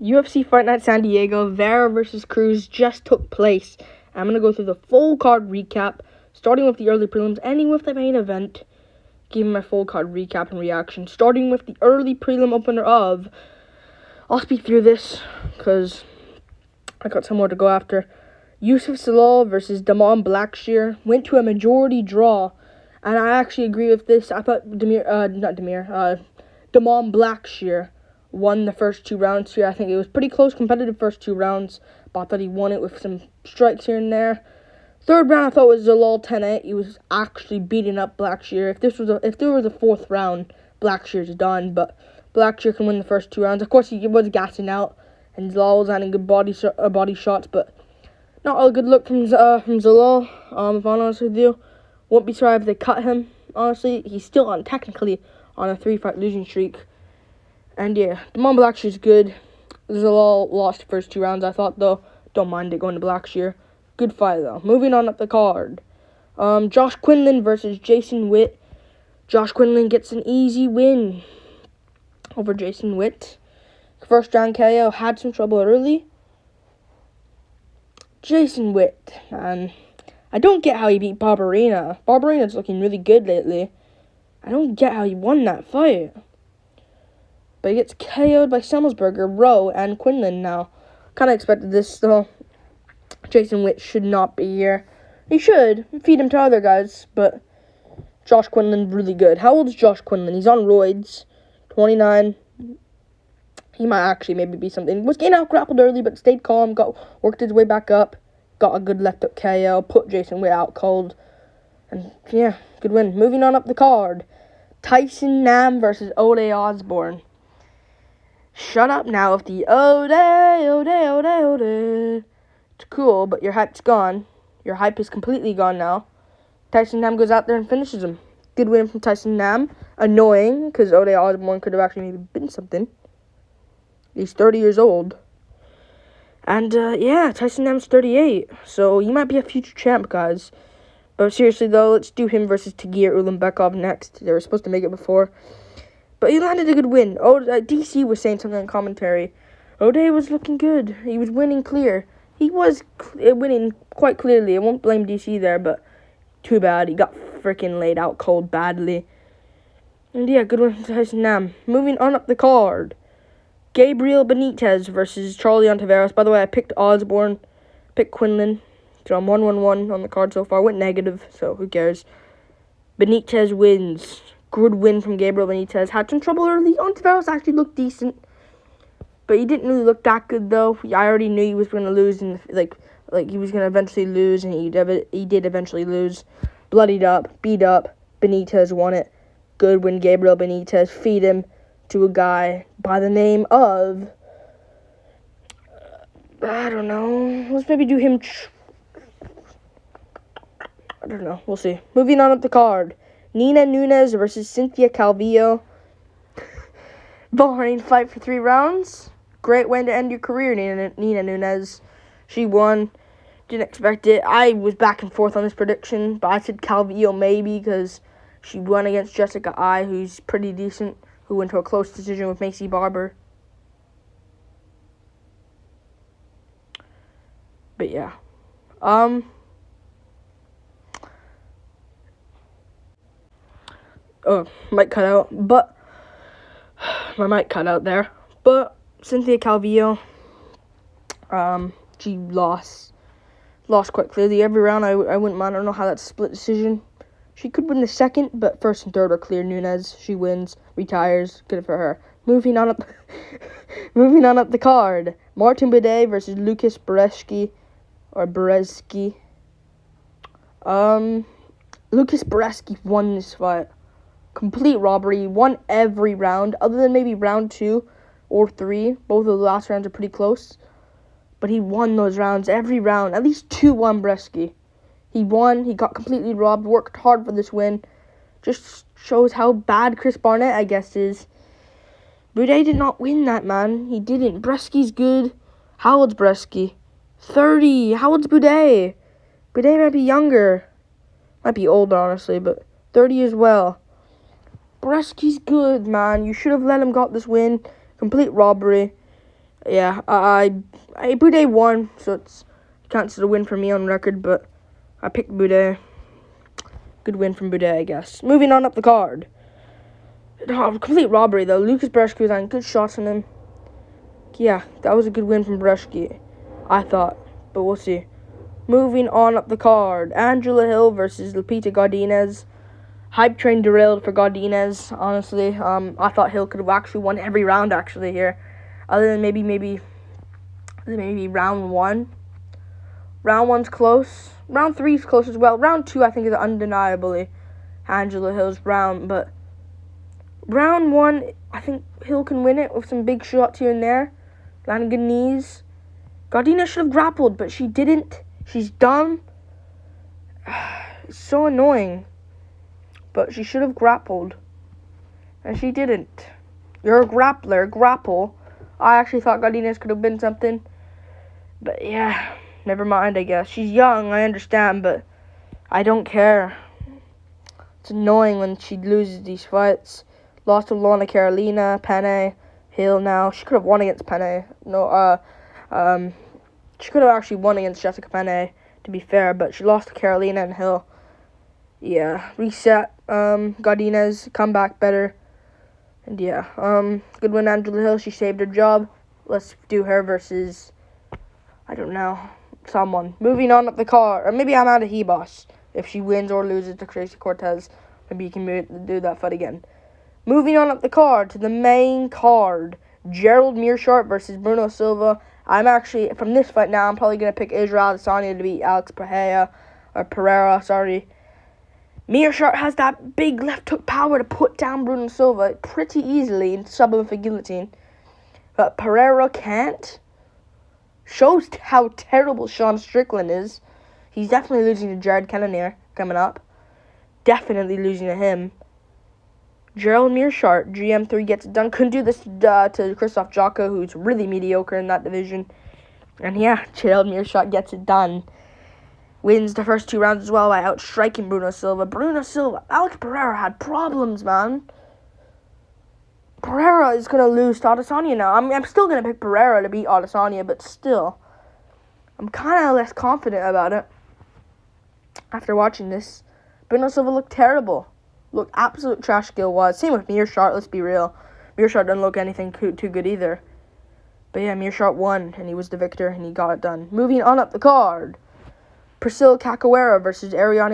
UFC Fight Night San Diego, Vera versus Cruz just took place. I'm going to go through the full card recap, starting with the early prelims, ending with the main event, giving my full card recap and reaction, starting with the early prelim opener of, I'll speed through this, because I got some more to go after. Yusuf Salal versus Damon Blackshear went to a majority draw, and I actually agree with this. I thought Damon Blackshear won the first 2 rounds here. I think it was pretty close, competitive first 2 rounds, but I thought he won it with some strikes here and there. Third round, I thought was Zalal 10-8. He was actually beating up Blackshear. If there was a fourth round, Blackshear's done, but Blackshear can win the first 2 rounds. Of course, he was gassing out, and Zalal was landing good body shots, but not a good look from Zalal. If I'm honest with you, won't be sorry if they cut him. Honestly, he's still technically on a 3-fight losing streak. And yeah, Damon Blackshear's good. Zalal lost the first 2 rounds, I thought, though. Don't mind it going to Blackshear. Good fight, though. Moving on up the card. Josh Quinlan versus Jason Witt. Josh Quinlan gets an easy win over Jason Witt. First round KO, had some trouble early. Jason Witt, man. I don't get how he beat Barberena. Barberena's looking really good lately. I don't get how he won that fight. But he gets KO'd by Semmelsberger, Rowe, and Quinlan now. Kind of expected this, though. Jason Witt should not be here. He should feed him to other guys, but Josh Quinlan really good. How old is Josh Quinlan? He's on roids. 29. He might actually maybe be something. Was getting out grappled early, but stayed calm. Worked his way back up. Got a good left hook KO. Put Jason Witt out cold. And yeah, good win. Moving on up the card. Tyson Nam versus Ode Osborne. Shut up now with the Ode. It's cool, but your hype's gone. Your hype is completely gone now. Tyson Nam goes out there and finishes him. Good win from Tyson Nam. Annoying, because Ode Osborne could have actually maybe been something. He's 30 years old. And, yeah, Tyson Nam's 38. So, he might be a future champ, guys. But seriously, though, let's do him versus Tagir Ulanbekov next. They were supposed to make it before. But he landed a good win. DC was saying something in commentary. Ode was looking good. He was winning clear. He was winning quite clearly. I won't blame DC there, but too bad. He got freaking laid out cold badly. And, yeah, good win from Tyson Nam. Moving on up the card. Gabriel Benitez versus Charlie Ontiveros. By the way, I picked Osborne, picked Quinlan. So I'm 1-1-1 on the card so far. Went negative, so who cares. Benitez wins. Good win from Gabriel Benitez. Had some trouble early. Ontiveros actually looked decent. But he didn't really look that good, though. I already knew he was going to lose. And like he was going to eventually lose. And he did eventually lose. Bloodied up. Beat up. Benitez won it. Good win, Gabriel Benitez. Feed him to a guy by the name of, I don't know, let's maybe do him, I don't know, we'll see. Moving on up the card, Nina Nunes versus Cynthia Calvillo. Bahrain fight for 3 rounds. Great way to end your career, Nina Nunes. She won. Didn't expect it. I was back and forth on this prediction, but I said Calvillo maybe because she won against Jessica Ai, who's pretty decent, who went to a close decision with Macy Barber. But yeah. Mic cut out. But my mic cut out there. But Cynthia Calvillo, she lost quite clearly every round. I wouldn't mind. I don't know how that's a split decision. She could win the second, but first and third are clear. Nunes, she wins, retires. Good for her. Moving on up the card. Martin Buday versus Lucas Berezki. Lucas Berezki won this fight. Complete robbery. Won every round, other than maybe round 2 or 3. Both of the last rounds are pretty close. But he won those rounds. Every round. At least 2-1 Berezki. He won. He got completely robbed. Worked hard for this win. Just shows how bad Chris Barnett, I guess, is. Buday did not win that, man. He didn't. Berezki's good. How old's Berezki? 30. How old's Buday? Buday might be younger. Might be older, honestly, but 30 as well. Berezki's good, man. You should have let him got this win. Complete robbery. Yeah, Boudet won, so it counts as a win for me on record, but I picked Boudet. Good win from Boudet, I guess. Moving on up the card. Oh, complete robbery, though. Lucas Brzeski was on good shots on him. Yeah, that was a good win from Brzeski, I thought, but we'll see. Moving on up the card. Angela Hill versus Lupita Godinez. Hype train derailed for Godinez, honestly. I thought Hill could have actually won every round, actually, here. Other than maybe round 1. Round 1's close. Round 3's close as well. Round 2, I think, is undeniably Angela Hill's round. But round 1, I think Hill can win it with some big shots here and there. Landing good knees. Godinez should have grappled, but she didn't. She's dumb. It's so annoying. But she should have grappled. And she didn't. You're a grappler. Grapple. I actually thought Godinez could have been something. But yeah, never mind, I guess. She's young, I understand, but I don't care. It's annoying when she loses these fights. Lost to Lorna Carolina, Penne, Hill now. She could have won against Penne. She could have actually won against Jessica Penne, to be fair, but she lost to Carolina and Hill. Yeah, reset. Godinez, come back better. And yeah, good win, Angela Hill. She saved her job. Let's do her versus, I don't know, someone. Moving on up the card. Or maybe I'm out of Hebos. If she wins or loses to Tracy Cortez, maybe you can do that fight again. Moving on up the card to the main card. Gerald Meerschaert versus Bruno Silva. I'm actually, from this fight now, I'm probably going to pick Israel Adesanya to beat Alex Pereira, sorry. Meerschaert has that big left hook power to put down Bruno Silva pretty easily and sub him with a guillotine. But Pereira can't. Shows how terrible Sean Strickland is. He's definitely losing to Jared Cannonier coming up. Definitely losing to him. Gerald Meerschaert, GM3 gets it done. Couldn't do this to Christoph Jocko, who's really mediocre in that division. And yeah, Gerald Meerschaert gets it done. Wins the first 2 rounds as well by outstriking Bruno Silva. Alex Pereira had problems, man. Pereira is going to lose to Adesanya now. I'm still going to pick Pereira to beat Adesanya, but still, I'm kind of less confident about it after watching this. Bruno Silva looked terrible. Looked absolute trash skill-wise. Same with Meerschaert, let's be real. Meerschaert doesn't look anything too good either. But yeah, Meerschaert won, and he was the victor, and he got it done. Moving on up the card. Priscilla Cachoeira versus Ariane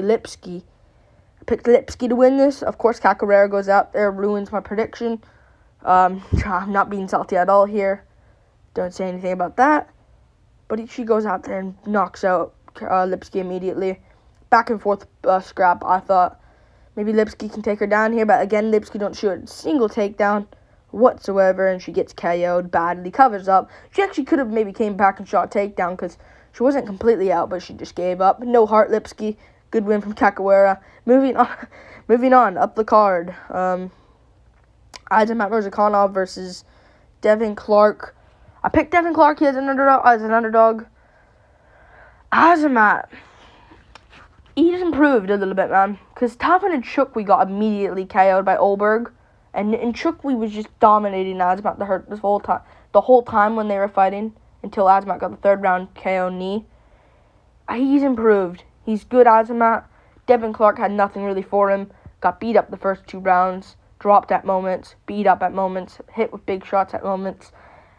Lipski. I picked Lipski to win this. Of course, Cachoeira goes out there, ruins my prediction. I'm not being salty at all here. Don't say anything about that. But she goes out there and knocks out Lipski immediately. Back and forth scrap. I thought maybe Lipski can take her down here, but again, Lipski don't shoot a single takedown whatsoever, and she gets KO'd badly, covers up. She actually could have maybe came back and shot a takedown because she wasn't completely out, but she just gave up. No heart, Lipski. Good win from Cachoeira. Moving on up the card. Azamat Murzakanov versus Devin Clark. I picked Devin Clark as an underdog. Azamat, he's improved a little bit, man. Because Tafan and Chukwi got immediately KO'd by Olberg. And Chukwi was just dominating Azamat the whole time when they were fighting until Azamat got the 3rd round KO knee. He's improved. He's good, Azamat. Devin Clark had nothing really for him. Got beat up the first 2 rounds. Dropped at moments. Beat up at moments. Hit with big shots at moments.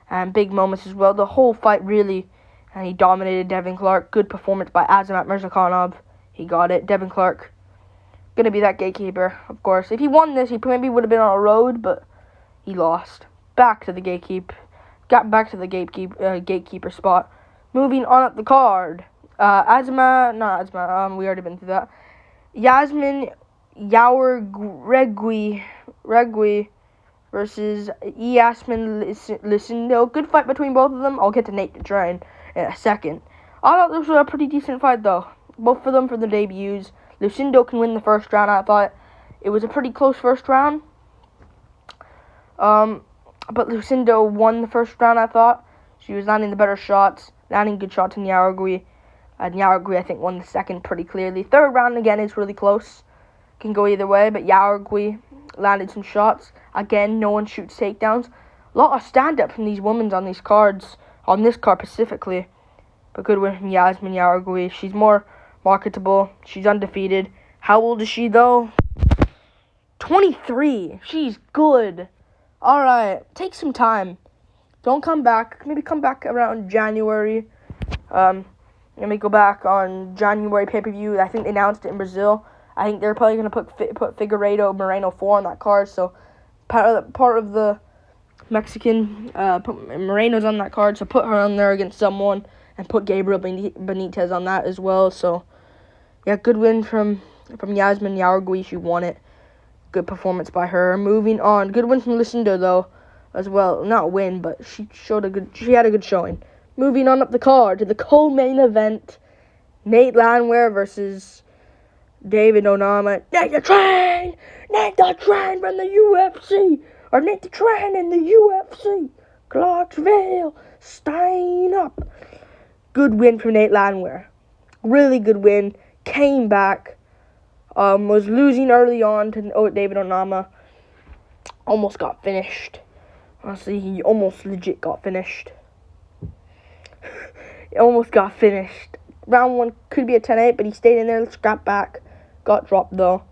And big moments as well. The whole fight really. And he dominated Devin Clark. Good performance by Azamat Murzakanov. He got it. Devin Clark gonna be that gatekeeper, of course. If he won this, he maybe would have been on a road, but he lost. Back to the gatekeeper. Got back to the gatekeeper spot. Moving on up the card. We already been through that. Yasmin Yaoregui versus Yasmin Lucindo. Good fight between both of them. I'll get to Nate the Train in a second. I thought this was a pretty decent fight, though. Both of them for the debuts. Lucindo can win the first round. I thought it was a pretty close first round. But Lucindo won the first round, I thought. She was landing the better shots, landing good shots in Yaoregui. And Yaoregui, I think, won the second pretty clearly. 3rd round, again, is really close. Can go either way, but Yaoregui landed some shots. Again, no one shoots takedowns. A lot of stand-up from these women on these cards, on this card specifically. But good win from Yasmin Yaragui. She's more marketable. She's undefeated. How old is she, though? 23. She's good. All right. Take some time. Don't come back. Maybe come back around January. Let me go back on January pay-per-view. I think they announced it in Brazil. I think they're probably going to put Figueiredo Moreno 4 on that card. So part of the Mexican, put Moreno's on that card. So put her on there against someone. And put Gabriel Benitez on that as well. So, yeah, good win from Yasmin Yaragui. She won it. Good performance by her. Moving on. Good win from Lucinda, though, as well. Not a win, but she had a good showing. Moving on up the card to the co-main event. Nate Landwehr versus David Onama. Nate the Train! Nate the Train from the UFC! Or Nate the Train in the UFC! Clarksville! Stein up! Good win for Nate Landwehr. Really good win. Came back. Was losing early on to David Onama. Almost got finished. Honestly, he almost legit got finished. He almost got finished. Round 1 could be a 10-8, but he stayed in there, scrapped back. Got dropped, though.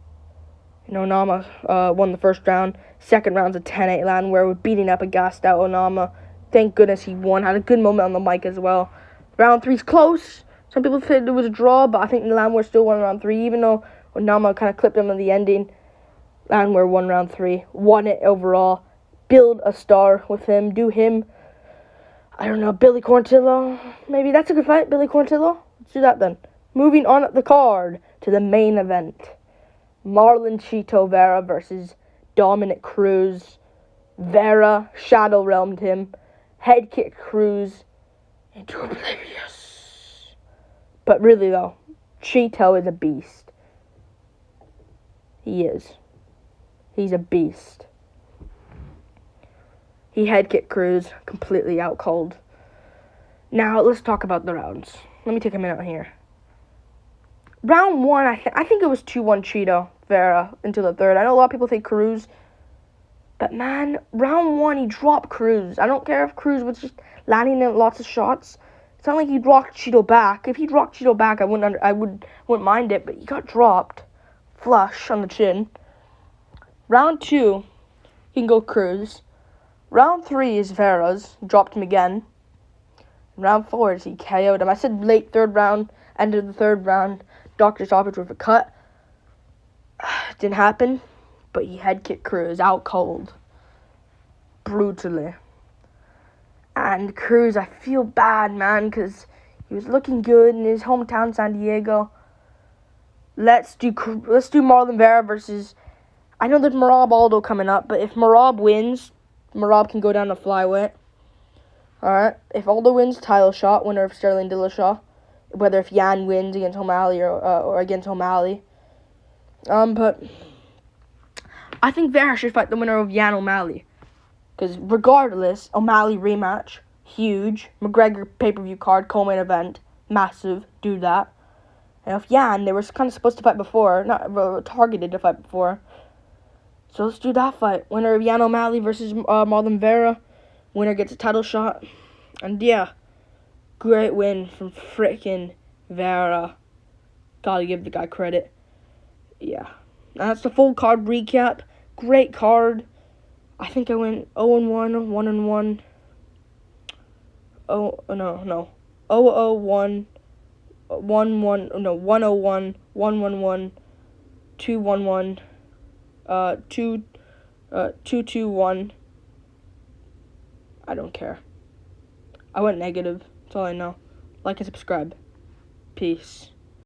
And Onama won the first round. Second round's a 10-8 Landwehr. We're beating up a gassed out Onama. Thank goodness he won. Had a good moment on the mic as well. Round 3's close. Some people said it was a draw, but I think Landwehr still won round 3, even though Onama kind of clipped him in the ending. Landwehr won round 3. Won it overall. Build a star with him. Do him. I don't know, Billy Quarantillo. Maybe that's a good fight, Billy Quarantillo. Let's do that then. Moving on up the card to the main event. Marlon Chito Vera versus Dominic Cruz. Vera shadow realmed him. Head kick Cruz into oblivious. But really, though, Chito is a beast. He is. He's a beast. He head kicked Cruz, completely out cold. Now, let's talk about the rounds. Let me take a minute here. Round 1, I think it was 2-1 Chito Vera into the third. I know a lot of people think Cruz. But, man, round 1, he dropped Cruz. I don't care if Cruz was just landing in lots of shots. It's not like he rocked Chito back. If he rocked Chito back, I wouldn't mind it. But he got dropped. Flush on the chin. Round 2, he can go Cruz. Round 3 is Vera's. Dropped him again. Round 4 is he KO'd him. I said late third round, end of the third round. Doctor stoppage with a cut. Didn't happen. But he head kicked Cruz out cold. Brutally. And Cruz, I feel bad, man, because he was looking good in his hometown, San Diego. Let's do Marlon Vera versus... I know there's Merab Aldo coming up, but if Merab wins, Merab can go down to flyweight. Alright? If Aldo wins, title shot, winner of Sterling Dillashaw. Whether if Yan wins against O'Malley or against O'Malley. But... I think Vera should fight the winner of Yan O'Malley. Because regardless, O'Malley rematch, huge. McGregor pay-per-view card, co-main event, massive, do that. And if Yan, they were kind of supposed to fight before, not targeted to fight before. So let's do that fight. Winner of Yan O'Malley versus Marlon Vera. Winner gets a title shot. And yeah, great win from frickin' Vera. Gotta give the guy credit. Yeah. That's the full card recap. Great card. I think I went 0-1, 1-1. Oh, no. 0-0-1, 1-1, no, 1-0-1, 1-1-1, 2-1-1, 2-2-1. I don't care. I went negative. That's all I know. Like and subscribe. Peace.